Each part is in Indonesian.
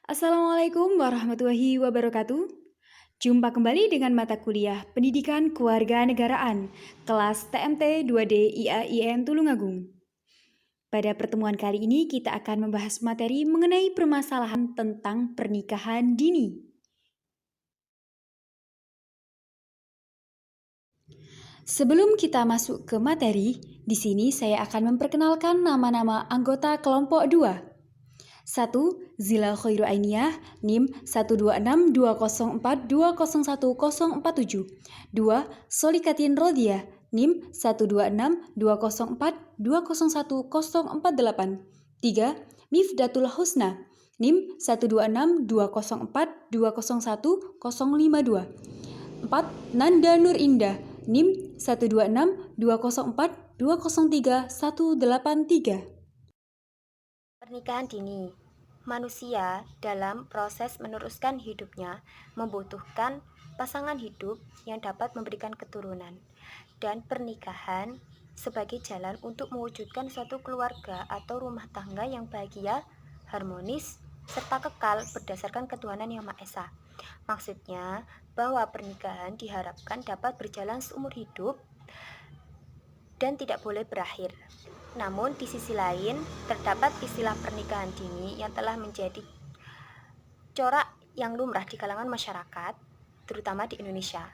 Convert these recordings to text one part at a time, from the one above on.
Assalamualaikum warahmatullahi wabarakatuh. Jumpa kembali dengan mata kuliah Pendidikan Kewarganegaraan, kelas TMT 2D IAIN Tulungagung. Pada pertemuan kali ini kita akan membahas materi mengenai permasalahan tentang pernikahan dini. Sebelum kita masuk ke materi, di sini saya akan memperkenalkan nama-nama anggota kelompok 2. 1. Zila Khairu Ainiyah, NIM 12620420147. 2. Solikatin Rodia, NIM 12620420148. 3. Mifdatul Husna, NIM 1262042015052. 4. Nanda Nur Indah, NIM 1262042038183. Pernikahan dini. Manusia dalam proses meneruskan hidupnya membutuhkan pasangan hidup yang dapat memberikan keturunan, dan pernikahan sebagai jalan untuk mewujudkan suatu keluarga atau rumah tangga yang bahagia, harmonis, serta kekal berdasarkan ketuhanan Yang Maha Esa. Maksudnya bahwa pernikahan diharapkan dapat berjalan seumur hidup dan tidak boleh berakhir. Namun di sisi lain, terdapat istilah pernikahan dini yang telah menjadi corak yang lumrah di kalangan masyarakat, terutama di Indonesia.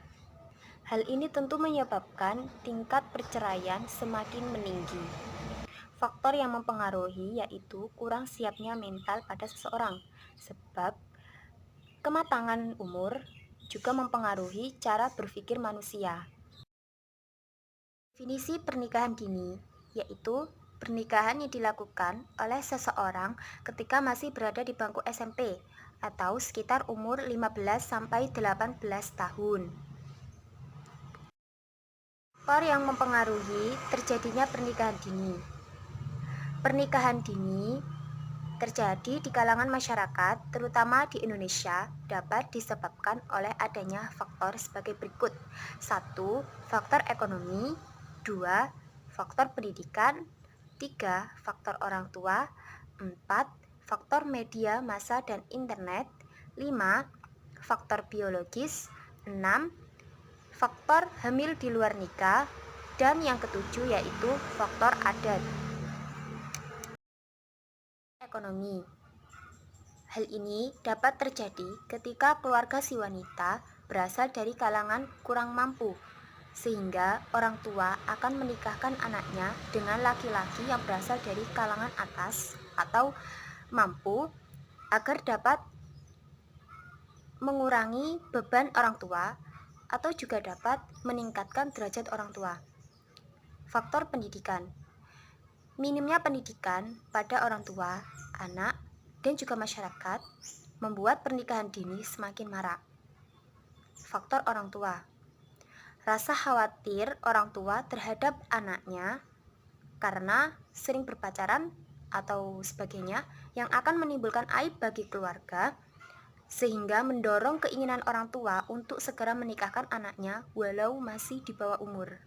Hal ini tentu menyebabkan tingkat perceraian semakin meninggi. Faktor yang mempengaruhi yaitu kurang siapnya mental pada seseorang, sebab kematangan umur juga mempengaruhi cara berpikir manusia. Definisi pernikahan dini yaitu pernikahan yang dilakukan oleh seseorang ketika masih berada di bangku SMP atau sekitar umur 15-18 tahun. Faktor yang mempengaruhi terjadinya pernikahan dini. Pernikahan dini terjadi di kalangan masyarakat, terutama di Indonesia, dapat disebabkan oleh adanya faktor sebagai berikut. 1. Faktor ekonomi. 2. Faktor pendidikan. 3. Faktor orang tua. 4. Faktor media massa dan internet. 5. Faktor biologis. 6. Faktor hamil di luar nikah. Dan yang ketujuh yaitu faktor adat. Ekonomi. Hal ini dapat terjadi ketika keluarga si wanita berasal dari kalangan kurang mampu, sehingga orang tua akan menikahkan anaknya dengan laki-laki yang berasal dari kalangan atas atau mampu agar dapat mengurangi beban orang tua atau juga dapat meningkatkan derajat orang tua. Faktor pendidikan. Minimnya pendidikan pada orang tua, anak, dan juga masyarakat membuat pernikahan dini semakin marak. Faktor orang tua. Rasa khawatir orang tua terhadap anaknya karena sering berpacaran atau sebagainya yang akan menimbulkan aib bagi keluarga, sehingga mendorong keinginan orang tua untuk segera menikahkan anaknya walau masih di bawah umur.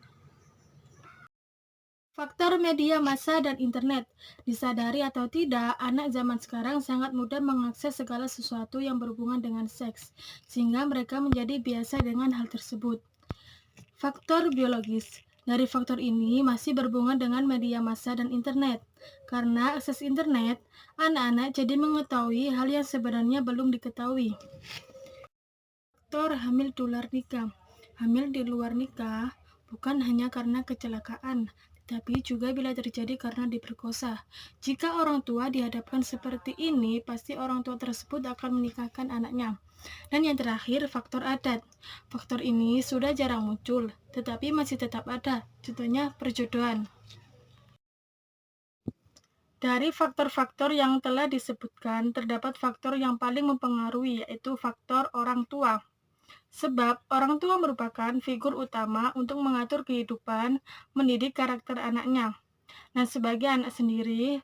Faktor media massa dan internet. Disadari atau tidak, anak zaman sekarang sangat mudah mengakses segala sesuatu yang berhubungan dengan seks, sehingga mereka menjadi biasa dengan hal tersebut. Faktor biologis. Dari faktor ini masih berhubungan dengan media massa dan internet. Karena akses internet, anak-anak jadi mengetahui hal yang sebenarnya belum diketahui. Faktor hamil di luar nikah. Hamil di luar nikah bukan hanya karena kecelakaan, tetapi juga bila terjadi karena diperkosa. Jika orang tua dihadapkan seperti ini, pasti orang tua tersebut akan menikahkan anaknya. Dan yang terakhir, faktor adat. Faktor ini sudah jarang muncul, tetapi masih tetap ada. Contohnya perjodohan. Dari faktor-faktor yang telah disebutkan, terdapat faktor yang paling mempengaruhi, yaitu faktor orang tua. Sebab orang tua merupakan figur utama untuk mengatur kehidupan, mendidik karakter anaknya. Nah, sebagai anak sendiri,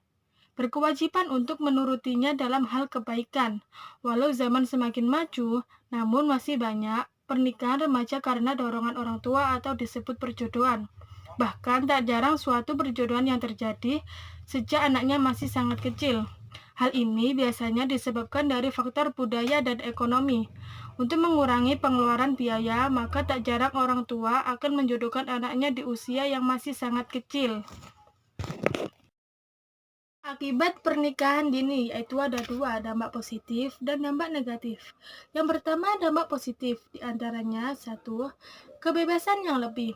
berkewajiban untuk menurutinya dalam hal kebaikan. Walau zaman semakin maju, namun masih banyak pernikahan remaja karena dorongan orang tua atau disebut perjodohan. Bahkan tak jarang suatu perjodohan yang terjadi sejak anaknya masih sangat kecil. Hal ini biasanya disebabkan dari faktor budaya dan ekonomi. Untuk mengurangi pengeluaran biaya, maka tak jarang orang tua akan menjodohkan anaknya di usia yang masih sangat kecil. Akibat pernikahan dini yaitu ada dua, dampak positif dan dampak negatif. Yang pertama, dampak positif, diantaranya satu, kebebasan yang lebih.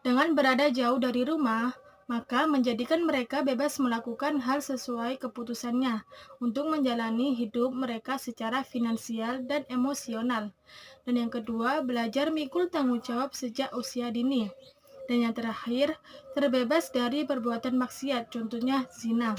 Dengan berada jauh dari rumah, maka menjadikan mereka bebas melakukan hal sesuai keputusannya untuk menjalani hidup mereka secara finansial dan emosional. Dan yang kedua, belajar memikul tanggung jawab sejak usia dini. Dan yang terakhir, terbebas dari perbuatan maksiat, contohnya zina.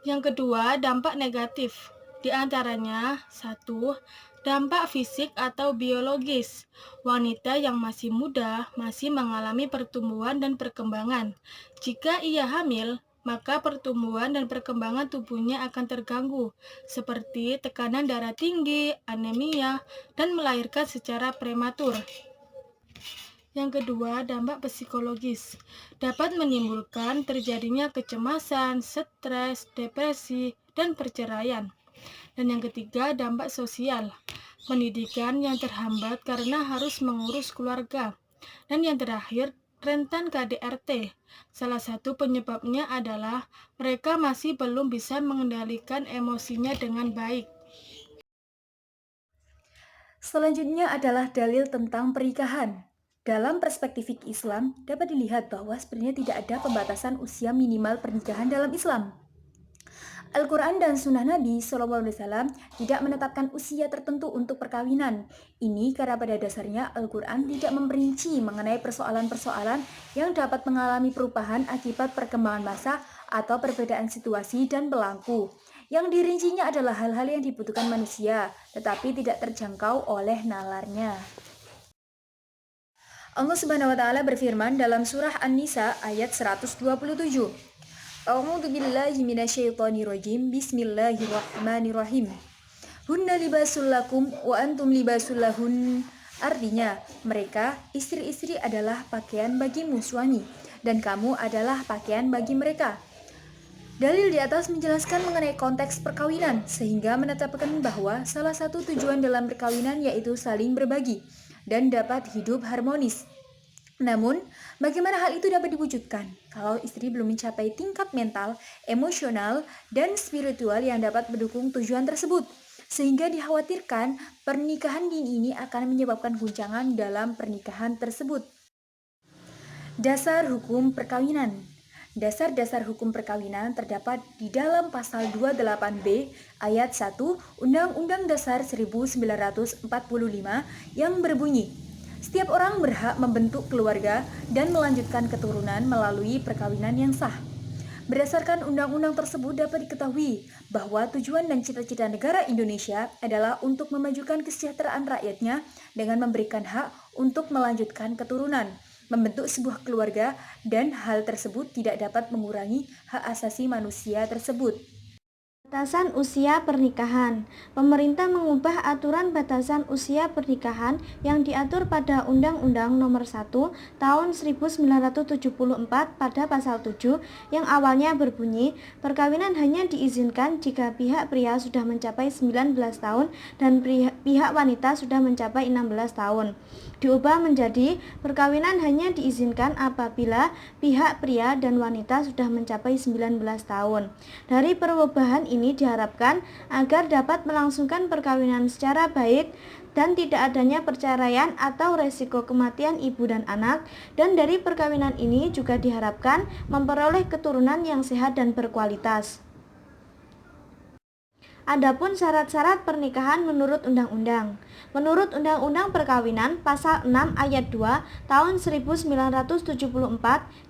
Yang kedua, dampak negatif. Di antaranya, satu, dampak fisik atau biologis. Wanita yang masih muda masih mengalami pertumbuhan dan perkembangan. Jika ia hamil, maka pertumbuhan dan perkembangan tubuhnya akan terganggu, seperti tekanan darah tinggi, anemia, dan melahirkan secara prematur. Yang kedua, dampak psikologis dapat menimbulkan terjadinya kecemasan, stres, depresi, dan perceraian. Dan yang ketiga, dampak sosial, pendidikan yang terhambat karena harus mengurus keluarga. Dan yang terakhir, rentan KDRT. Salah satu penyebabnya adalah mereka masih belum bisa mengendalikan emosinya dengan baik. Selanjutnya adalah dalil tentang pernikahan. Dalam perspektif Islam, dapat dilihat bahwa sebenarnya tidak ada pembatasan usia minimal pernikahan dalam Islam. Al-Quran dan Sunnah Nabi SAW tidak menetapkan usia tertentu untuk perkawinan. Ini karena pada dasarnya Al-Quran tidak memperinci mengenai persoalan-persoalan yang dapat mengalami perubahan akibat perkembangan masa atau perbedaan situasi dan berlaku. Yang dirincinya adalah hal-hal yang dibutuhkan manusia, tetapi tidak terjangkau oleh nalarnya. Allah Subhanahu wa Ta'ala berfirman dalam surah An-Nisa ayat 127. A'udzu billahi minasyaitonir rajim. Bismillahirrahmanirrahim. Hunna libasul lakum wa antum libasul lahun. Artinya, mereka istri-istri adalah pakaian bagimu suami dan kamu adalah pakaian bagi mereka. Dalil di atas menjelaskan mengenai konteks perkawinan sehingga menetapkan bahwa salah satu tujuan dalam perkawinan yaitu saling berbagi dan dapat hidup harmonis. Namun, bagaimana hal itu dapat diwujudkan kalau istri belum mencapai tingkat mental, emosional, dan spiritual yang dapat mendukung tujuan tersebut? Sehingga dikhawatirkan pernikahan dini ini akan menyebabkan guncangan dalam pernikahan tersebut. Dasar hukum perkawinan. Dasar-dasar hukum perkawinan terdapat di dalam pasal 28B ayat 1 Undang-Undang Dasar 1945 yang berbunyi, setiap orang berhak membentuk keluarga dan melanjutkan keturunan melalui perkawinan yang sah. Berdasarkan undang-undang tersebut dapat diketahui bahwa tujuan dan cita-cita negara Indonesia adalah untuk memajukan kesejahteraan rakyatnya dengan memberikan hak untuk melanjutkan keturunan, membentuk sebuah keluarga, dan hal tersebut tidak dapat mengurangi hak asasi manusia tersebut. Batasan usia pernikahan. Pemerintah mengubah aturan batasan usia pernikahan yang diatur pada Undang-Undang Nomor 1 Tahun 1974 pada pasal 7 yang awalnya berbunyi, perkawinan hanya diizinkan jika pihak pria sudah mencapai 19 tahun dan pihak wanita sudah mencapai 16 tahun. Diubah menjadi perkawinan hanya diizinkan apabila pihak pria dan wanita sudah mencapai 19 tahun. Dari perubahan ini diharapkan agar dapat melangsungkan perkawinan secara baik dan tidak adanya perceraian atau resiko kematian ibu dan anak, dan dari perkawinan ini juga diharapkan memperoleh keturunan yang sehat dan berkualitas. Adapun syarat-syarat pernikahan menurut undang-undang. Menurut Undang-Undang Perkawinan Pasal 6 Ayat 2 Tahun 1974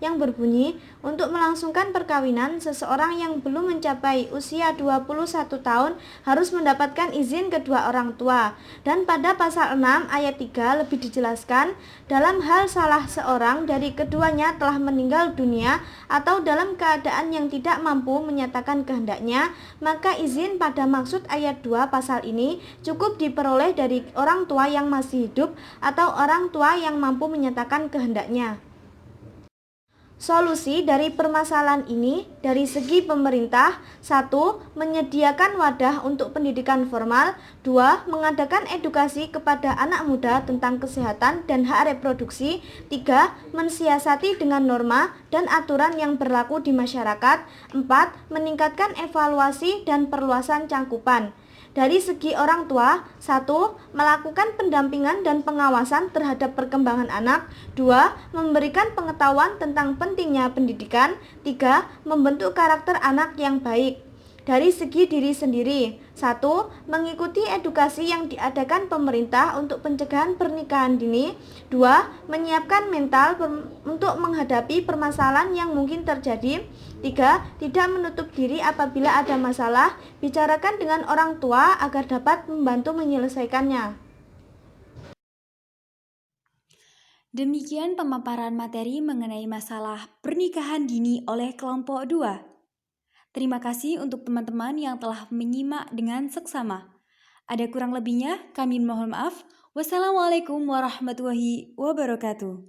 yang berbunyi, untuk melangsungkan perkawinan, seseorang yang belum mencapai usia 21 tahun harus mendapatkan izin kedua orang tua. Dan pada Pasal 6 Ayat 3 lebih dijelaskan, dalam hal salah seorang dari keduanya telah meninggal dunia atau dalam keadaan yang tidak mampu menyatakan kehendaknya, maka izin pada maksud ayat 2 pasal ini cukup diperoleh dari orang tua yang masih hidup atau orang tua yang mampu menyatakan kehendaknya. Solusi dari permasalahan ini dari segi pemerintah: 1. Menyediakan wadah untuk pendidikan formal. 2. Mengadakan edukasi kepada anak muda tentang kesehatan dan hak reproduksi. 3. Mensiasati dengan norma dan aturan yang berlaku di masyarakat. 4. Meningkatkan evaluasi dan perluasan cakupan. Dari segi orang tua: 1. Melakukan pendampingan dan pengawasan terhadap perkembangan anak. 2. Memberikan pengetahuan tentang pentingnya pendidikan. 3. Membentuk karakter anak yang baik. Dari segi diri sendiri: 1. Mengikuti edukasi yang diadakan pemerintah untuk pencegahan pernikahan dini. 2. Menyiapkan mental untuk menghadapi permasalahan yang mungkin terjadi. 3. Tidak menutup diri apabila ada masalah. Bicarakan dengan orang tua agar dapat membantu menyelesaikannya. Demikian pemaparan materi mengenai masalah pernikahan dini oleh kelompok 2. Terima kasih untuk teman-teman yang telah menyimak dengan seksama. Ada kurang lebihnya, kami mohon maaf. Wassalamualaikum warahmatullahi wabarakatuh.